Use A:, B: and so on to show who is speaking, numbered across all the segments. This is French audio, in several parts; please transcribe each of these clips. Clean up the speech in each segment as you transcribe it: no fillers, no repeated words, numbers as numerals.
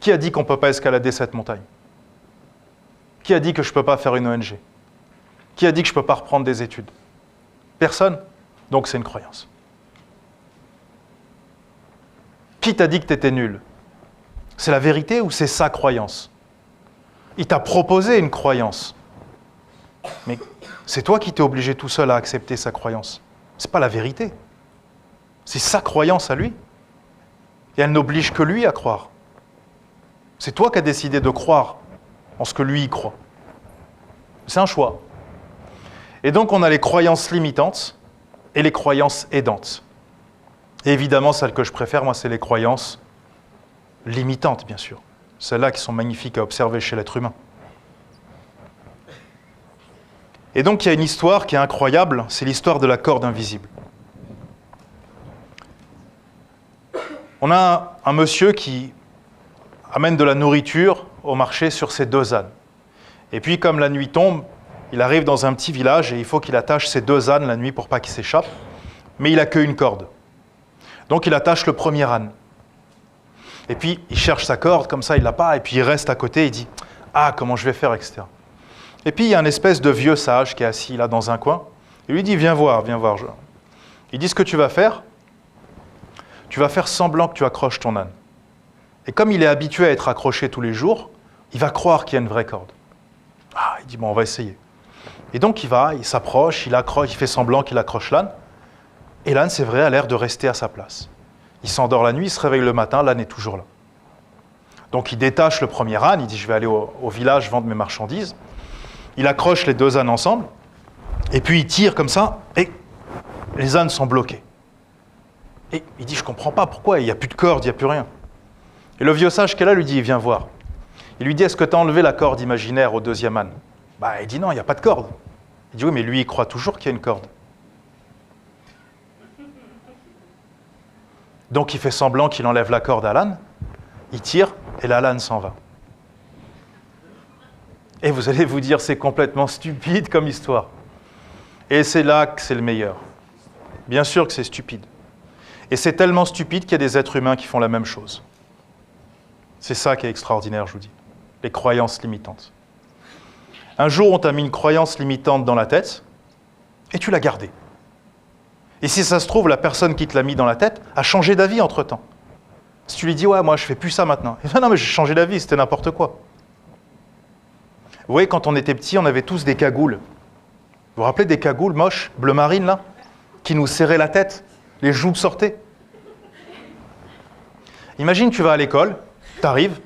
A: Qui a dit qu'on ne peut pas escalader cette montagne? Qui a dit que je ne peux pas faire une ONG? Qui a dit que je ne peux pas reprendre des études? Personne. Donc c'est une croyance. Qui t'a dit que tu étais nul? C'est la vérité ou c'est sa croyance? Il t'a proposé une croyance. Mais c'est toi qui t'es obligé tout seul à accepter sa croyance. Ce n'est pas la vérité. C'est sa croyance à lui. Et elle n'oblige que lui à croire. C'est toi qui as décidé de croire en ce que lui y croit. C'est un choix. Et donc on a les croyances limitantes et les croyances aidantes. Et évidemment, celles que je préfère, moi, c'est les croyances limitantes, bien sûr. Celles-là qui sont magnifiques à observer chez l'être humain. Et donc il y a une histoire qui est incroyable, c'est l'histoire de la corde invisible. On a un monsieur qui amène de la nourriture au marché sur ses 2 ânes. Et puis, comme la nuit tombe, il arrive dans un petit village et il faut qu'il attache ses 2 ânes la nuit pour pas qu'ils s'échappent. Mais il n'a qu'une corde. Donc il attache le premier âne. Et puis il cherche sa corde, comme ça il l'a pas, et puis il reste à côté et il dit « Ah, comment je vais faire, etc. » Et puis il y a un espèce de vieux sage qui est assis là dans un coin. Il lui dit « Viens voir, viens voir. » Il dit « Ce que tu vas faire, tu vas faire semblant que tu accroches ton âne. Et comme il est habitué à être accroché tous les jours, il va croire qu'il y a une vraie corde. Ah, il dit « Bon, on va essayer. » Et donc il va, il s'approche, il accroche, il fait semblant qu'il accroche l'âne. Et l'âne, c'est vrai, a l'air de rester à sa place. Il s'endort la nuit, il se réveille le matin, l'âne est toujours là. Donc il détache le premier âne, il dit « Je vais aller au village vendre mes marchandises. » Il accroche les 2 ânes ensemble, et puis il tire comme ça, et les ânes sont bloqués. Et il dit « Je ne comprends pas pourquoi, il n'y a plus de corde, il n'y a plus rien. » Et le vieux sage qui est là lui dit « Viens voir. » Il lui dit « Est-ce que tu as enlevé la corde imaginaire au 2e âne ?» Il dit « Non, il n'y a pas de corde. » Il dit « Oui, mais lui, il croit toujours qu'il y a une corde. » Donc il fait semblant qu'il enlève la corde à l'âne, il tire, et la l'âne s'en va. Et vous allez vous dire, c'est complètement stupide comme histoire. Et c'est là que c'est le meilleur. Bien sûr que c'est stupide. Et c'est tellement stupide qu'il y a des êtres humains qui font la même chose. C'est ça qui est extraordinaire, je vous dis. Les croyances limitantes. Un jour, on t'a mis une croyance limitante dans la tête, et tu l'as gardée. Et si ça se trouve, la personne qui te l'a mis dans la tête a changé d'avis entre-temps. Si tu lui dis « Ouais, moi, je fais plus ça maintenant. » Il dit « Non, mais j'ai changé d'avis, c'était n'importe quoi. » Vous voyez, quand on était petits, on avait tous des cagoules. Vous vous rappelez des cagoules moches, bleu marine, là, qui nous serraient la tête, les joues sortaient. Imagine, tu vas à l'école, tu arrives,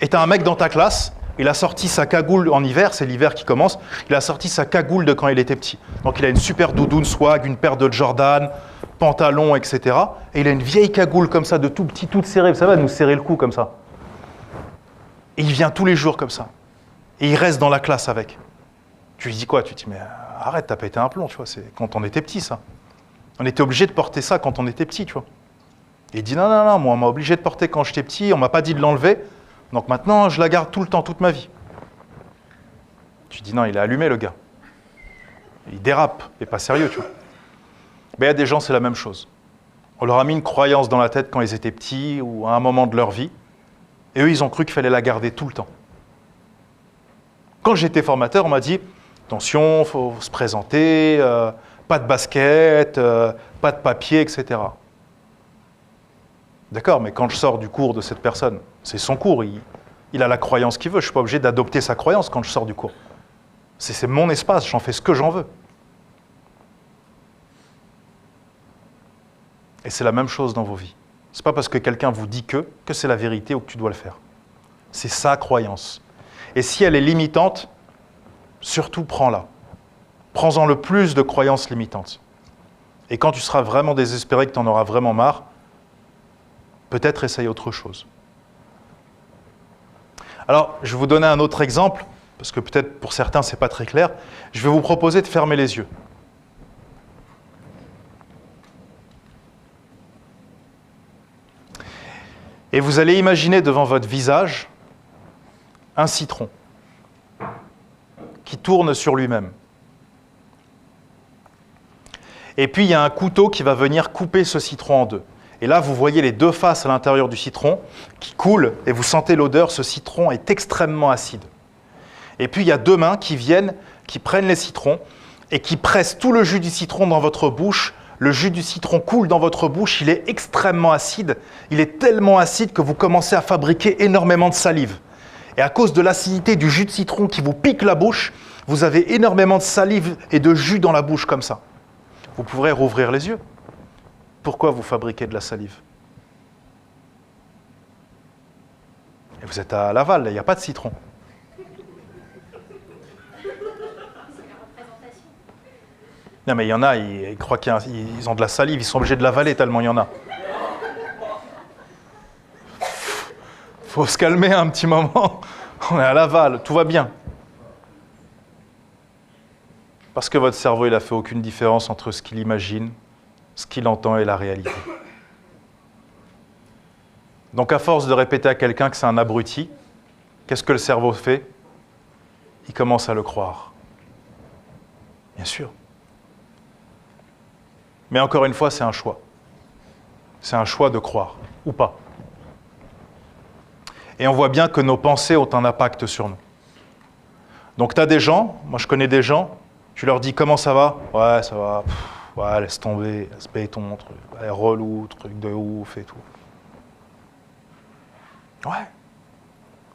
A: et tu as un mec dans ta classe, il a sorti sa cagoule en hiver, c'est l'hiver qui commence, il a sorti sa cagoule de quand il était petit. Donc il a une super doudoune swag, une paire de Jordan, pantalon, etc. Et il a une vieille cagoule comme ça, de tout petit, toute serrée, ça va nous serrer le cou comme ça. Et il vient tous les jours comme ça. Et il reste dans la classe avec. Tu lui dis quoi? Tu lui dis, mais arrête, t'as pété un plomb, tu vois, c'est quand on était petit, ça. On était obligé de porter ça quand on était petit, tu vois. Et il dit, non, non, non, moi, on m'a obligé de porter quand j'étais petit, on m'a pas dit de l'enlever, donc maintenant, je la garde tout le temps, toute ma vie. Tu dis, non, il est allumé, le gars. Il dérape, il n'est pas sérieux, tu vois. Mais il y a des gens, c'est la même chose. On leur a mis une croyance dans la tête quand ils étaient petits ou à un moment de leur vie, et eux, ils ont cru qu'il fallait la garder tout le temps. Quand j'étais formateur, on m'a dit, attention, il faut se présenter, pas de basket, pas de papier, etc. D'accord, mais quand je sors du cours de cette personne, c'est son cours, il a la croyance qu'il veut, je ne suis pas obligé d'adopter sa croyance quand je sors du cours. C'est mon espace, j'en fais ce que j'en veux. Et c'est la même chose dans vos vies. Ce n'est pas parce que quelqu'un vous dit que c'est la vérité ou que tu dois le faire. C'est sa croyance. Et si elle est limitante, surtout prends-la. Prends-en le plus de croyances limitantes. Et quand tu seras vraiment désespéré, que tu en auras vraiment marre, peut-être essaye autre chose. Alors, je vais vous donner un autre exemple, parce que peut-être pour certains, ce n'est pas très clair. Je vais vous proposer de fermer les yeux. Et vous allez imaginer devant votre visage un citron qui tourne sur lui-même. Et puis, il y a un couteau qui va venir couper ce citron en deux. Et là, vous voyez les deux faces à l'intérieur du citron qui coulent et vous sentez l'odeur. Ce citron est extrêmement acide. Et puis, il y a deux mains qui viennent, qui prennent les citrons et qui pressent tout le jus du citron dans votre bouche. Le jus du citron coule dans votre bouche, il est extrêmement acide. Il est tellement acide que vous commencez à fabriquer énormément de salive. Et à cause de l'acidité du jus de citron qui vous pique la bouche, vous avez énormément de salive et de jus dans la bouche comme ça. Vous pourrez rouvrir les yeux. Pourquoi vous fabriquez de la salive? Et vous êtes à Laval, il n'y a pas de citron. Non mais il y en a, ils croient qu'ils ont de la salive, ils sont obligés de l'avaler tellement il y en a. Faut se calmer un petit moment. On est à Laval, tout va bien. Parce que votre cerveau, il n'a fait aucune différence entre ce qu'il imagine, ce qu'il entend et la réalité. Donc à force de répéter à quelqu'un que c'est un abruti, qu'est-ce que le cerveau fait? Il commence à le croire. Bien sûr. Mais encore une fois, c'est un choix. C'est un choix de croire, ou pas. Et on voit bien que nos pensées ont un impact sur nous. Donc tu as des gens, moi je connais des gens, tu leur dis comment ça va? Ouais, ça va, ouais, laisse tomber, ce béton, truc, ouais, relou, truc de ouf et tout. Ouais.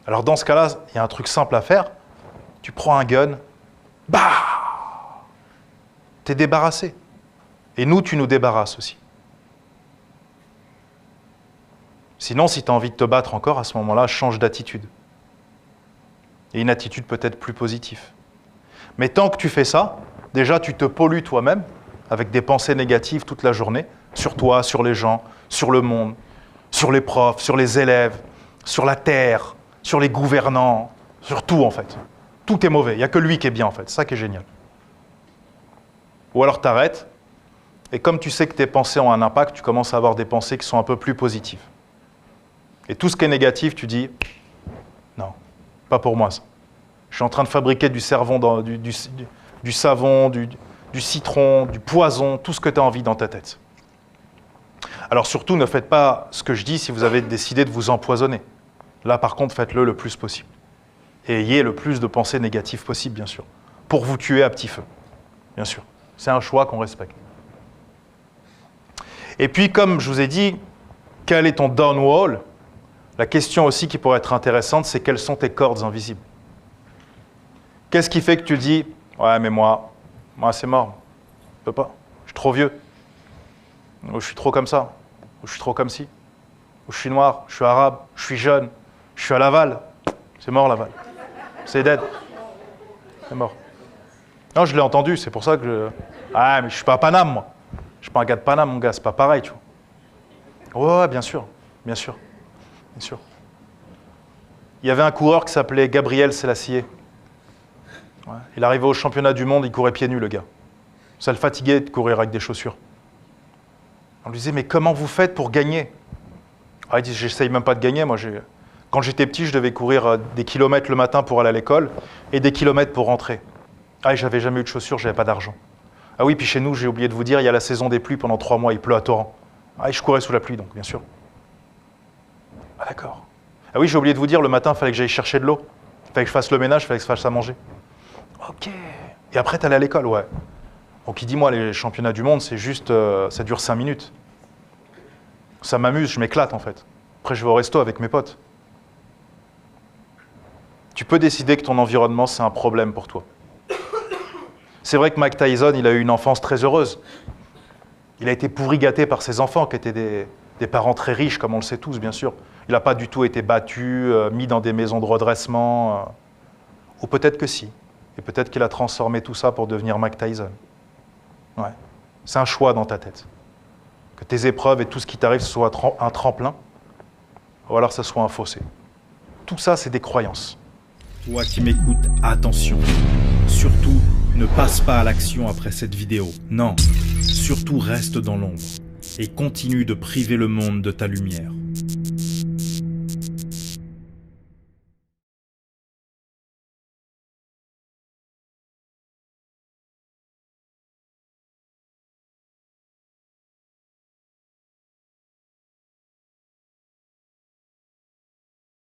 A: Alors dans ce cas-là, il y a un truc simple à faire. Tu prends un gun, bah, t'es débarrassé. Et nous, tu nous débarrasses aussi. Sinon, si tu as envie de te battre encore, à ce moment-là, change d'attitude. Et une attitude peut-être plus positive. Mais tant que tu fais ça, déjà, tu te pollues toi-même avec des pensées négatives toute la journée, sur toi, sur les gens, sur le monde, sur les profs, sur les élèves, sur la terre, sur les gouvernants, sur tout en fait. Tout est mauvais, il n'y a que lui qui est bien en fait, c'est ça qui est génial. Ou alors t'arrêtes, et comme tu sais que tes pensées ont un impact, tu commences à avoir des pensées qui sont un peu plus positives. Et tout ce qui est négatif, tu dis, non, pas pour moi ça. Je suis en train de fabriquer du savon, du savon, du citron, du poison, tout ce que tu as envie dans ta tête. Alors surtout, ne faites pas ce que je dis si vous avez décidé de vous empoisonner. Là, par contre, faites-le le plus possible. Et ayez le plus de pensées négatives possible, bien sûr, pour vous tuer à petit feu, bien sûr. C'est un choix qu'on respecte. Et puis, comme je vous ai dit, quel est ton downwall? La question aussi qui pourrait être intéressante, c'est quelles sont tes cordes invisibles? Qu'est-ce qui fait que tu dis « Ouais, mais moi c'est mort, je peux pas, je suis trop vieux, ou je suis trop comme ça, ou je suis trop comme ci, ou je suis noir, je suis arabe, je suis jeune, je suis à Laval, c'est mort Laval, c'est dead, c'est mort. » Non, je l'ai entendu, c'est pour ça que je... Ah, mais je suis pas à Paname, moi. Je suis pas un gars de Paname, mon gars, c'est pas pareil, tu vois. Ouais, bien sûr, bien sûr, bien sûr. Il y avait un coureur qui s'appelait Gabriel Sélassié. Ouais. Il arrivait au championnat du monde, il courait pieds nus, le gars. Ça le fatiguait de courir avec des chaussures. On lui disait, mais comment vous faites pour gagner? Ah, il dit, j'essaye même pas de gagner. Moi, quand j'étais petit, je devais courir des kilomètres le matin pour aller à l'école et des kilomètres pour rentrer. Ah, et j'avais jamais eu de chaussures, j'avais pas d'argent. Ah oui, puis chez nous, j'ai oublié de vous dire, il y a la saison des pluies pendant 3 mois, il pleut à torrent. Ah, et je courais sous la pluie, donc, bien sûr. Ah, d'accord. Ah oui, j'ai oublié de vous dire, le matin, il fallait que j'aille chercher de l'eau. Il fallait que je fasse le ménage, il fallait que je fasse à manger. Ok. Et après, t'allais à l'école, ouais. Donc, il dit, moi, les championnats du monde, c'est juste, ça dure 5 minutes. Ça m'amuse, je m'éclate, en fait. Après, je vais au resto avec mes potes. Tu peux décider que ton environnement, c'est un problème pour toi. C'est vrai que Mike Tyson, il a eu une enfance très heureuse. Il a été pourri gâté par ses enfants, qui étaient des parents très riches, comme on le sait tous, bien sûr. Il n'a pas du tout été battu, mis dans des maisons de redressement. Ou peut-être que si. Et peut-être qu'il a transformé tout ça pour devenir Mike Tyson. Ouais. C'est un choix dans ta tête. Que tes épreuves et tout ce qui t'arrive, ce soit un tremplin, ou alors ça soit un fossé. Tout ça, c'est des croyances.
B: Toi qui m'écoutes, attention. Surtout, ne passe pas à l'action après cette vidéo. Non, surtout reste dans l'ombre et continue de priver le monde de ta lumière.